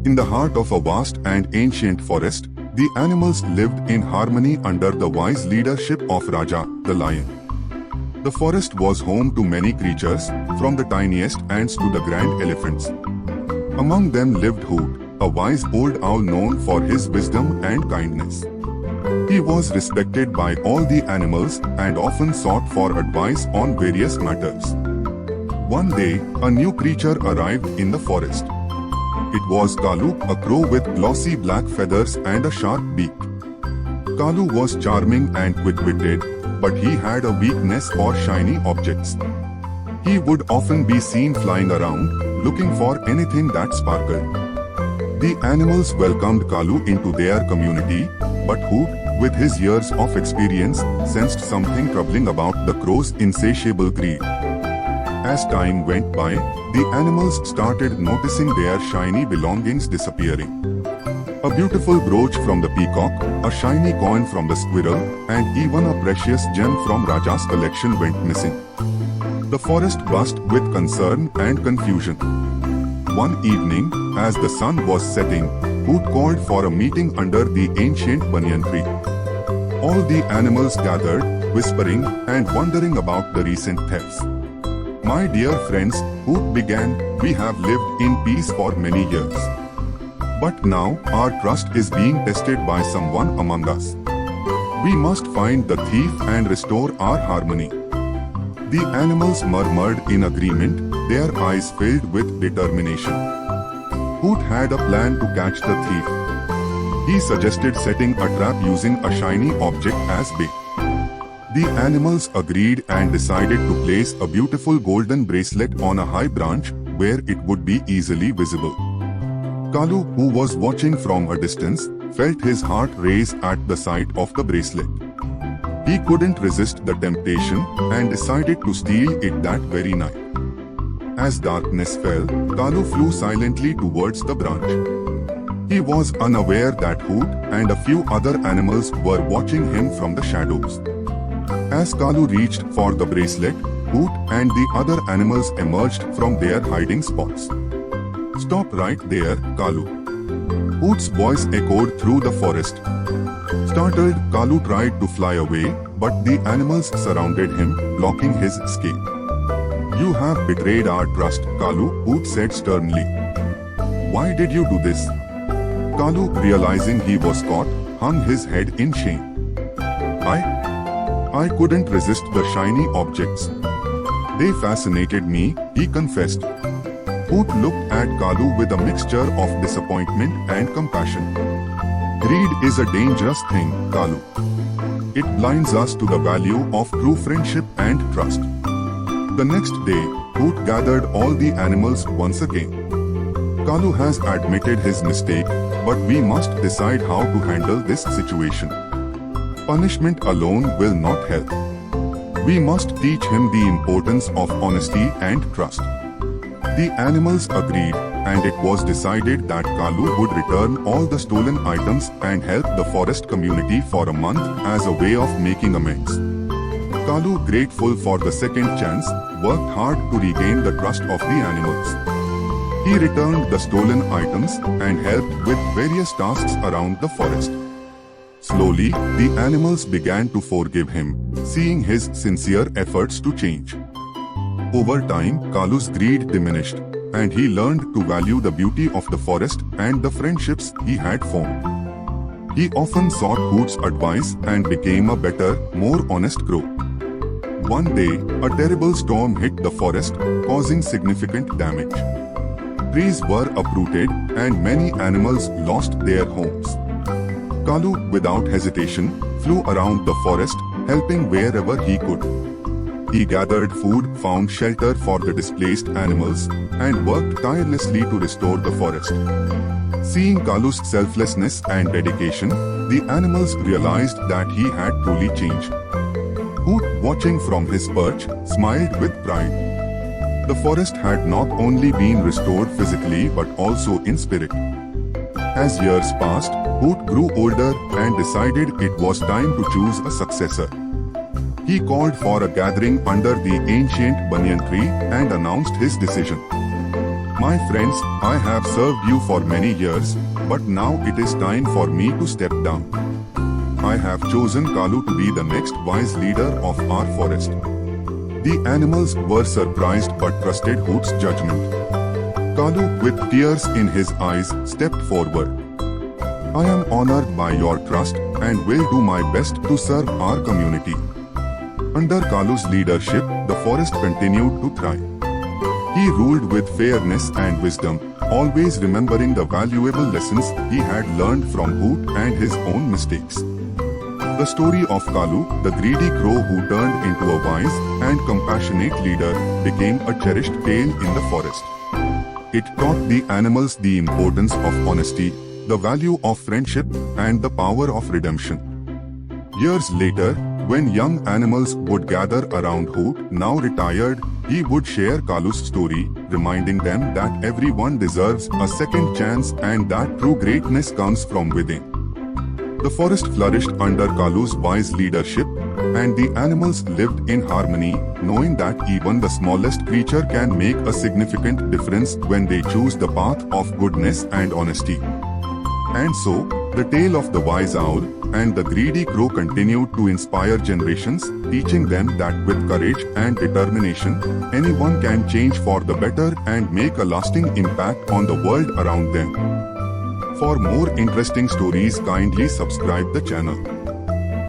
In the heart of a vast and ancient forest, the animals lived in harmony under the wise leadership of Raja, the lion. The forest was home to many creatures, from the tiniest ants to the grand elephants. Among them lived Hoot, a wise old owl known for his wisdom and kindness. He was respected by all the animals and often sought for advice on various matters. One day, a new creature arrived in the forest. It was Kalu, a crow with glossy black feathers and a sharp beak. Kalu was charming and quick-witted, but he had a weakness for shiny objects. He would often be seen flying around, looking for anything that sparkled. The animals welcomed Kalu into their community, but Hoot, with his years of experience, sensed something troubling about the crow's insatiable greed. As time went by, the animals started noticing their shiny belongings disappearing. A beautiful brooch from the peacock, a shiny coin from the squirrel, and even a precious gem from Raja's collection went missing. The forest buzzed with concern and confusion. One evening, as the sun was setting, Hoot called for a meeting under the ancient banyan tree. All the animals gathered, whispering and wondering about the recent thefts. "My dear friends," Hoot began, "we have lived in peace for many years. But now, our trust is being tested by someone among us. We must find the thief and restore our harmony." The animals murmured in agreement, their eyes filled with determination. Hoot had a plan to catch the thief. He suggested setting a trap using a shiny object as bait. The animals agreed and decided to place a beautiful golden bracelet on a high branch where it would be easily visible. Kalu, who was watching from a distance, felt his heart race at the sight of the bracelet. He couldn't resist the temptation and decided to steal it that very night. As darkness fell, Kalu flew silently towards the branch. He was unaware that Hoot and a few other animals were watching him from the shadows. As Kalu reached for the bracelet, Hoot and the other animals emerged from their hiding spots. "Stop right there, Kalu." Hoot's voice echoed through the forest. Startled, Kalu tried to fly away, but the animals surrounded him, blocking his escape. "You have betrayed our trust, Kalu," Hoot said sternly. "Why did you do this?" Kalu, realizing he was caught, hung his head in shame. I couldn't resist the shiny objects. They fascinated me," he confessed. Hoot looked at Kalu with a mixture of disappointment and compassion. "Greed is a dangerous thing, Kalu. It blinds us to the value of true friendship and trust." The next day, Hoot gathered all the animals once again. "Kalu has admitted his mistake, but we must decide how to handle this situation. Punishment alone will not help. We must teach him the importance of honesty and trust." The animals agreed, and it was decided that Kalu would return all the stolen items and help the forest community for a month as a way of making amends. Kalu, grateful for the second chance, worked hard to regain the trust of the animals. He returned the stolen items and helped with various tasks around the forest. Slowly, the animals began to forgive him, seeing his sincere efforts to change. Over time, Kalu's greed diminished, and he learned to value the beauty of the forest and the friendships he had formed. He often sought Hoot's advice and became a better, more honest crow. One day, a terrible storm hit the forest, causing significant damage. Trees were uprooted, and many animals lost their homes. Kalu, without hesitation, flew around the forest, helping wherever he could. He gathered food, found shelter for the displaced animals, and worked tirelessly to restore the forest. Seeing Kalu's selflessness and dedication, the animals realized that he had truly changed. Hoot, watching from his perch, smiled with pride. The forest had not only been restored physically but also in spirit. As years passed, Hoot grew older and decided it was time to choose a successor. He called for a gathering under the ancient banyan tree and announced his decision. My friends, I have served you for many years, but now it is time for me to step down. I have chosen Kalu to be the next wise leader of our forest. The animals were surprised but trusted Hoot's judgment. Kalu, with tears in his eyes, stepped forward. I am honored by your trust and will do my best to serve our community. Under Kalu's leadership, the forest continued to thrive. He ruled with fairness and wisdom, always remembering the valuable lessons he had learned from Hoot and his own mistakes. The story of Kalu, the greedy crow who turned into a wise and compassionate leader, became a cherished tale in the forest. It taught the animals the importance of honesty, the value of friendship, and the power of redemption. Years later, when young animals would gather around Hoot, now retired, he would share Kalu's story, reminding them that everyone deserves a second chance and that true greatness comes from within. The forest flourished under Kalu's wise leadership, and the animals lived in harmony, knowing that even the smallest creature can make a significant difference when they choose the path of goodness and honesty. And so, the tale of the wise owl and the greedy crow continued to inspire generations, teaching them that with courage and determination, anyone can change for the better and make a lasting impact on the world around them. For more interesting stories, kindly subscribe the channel.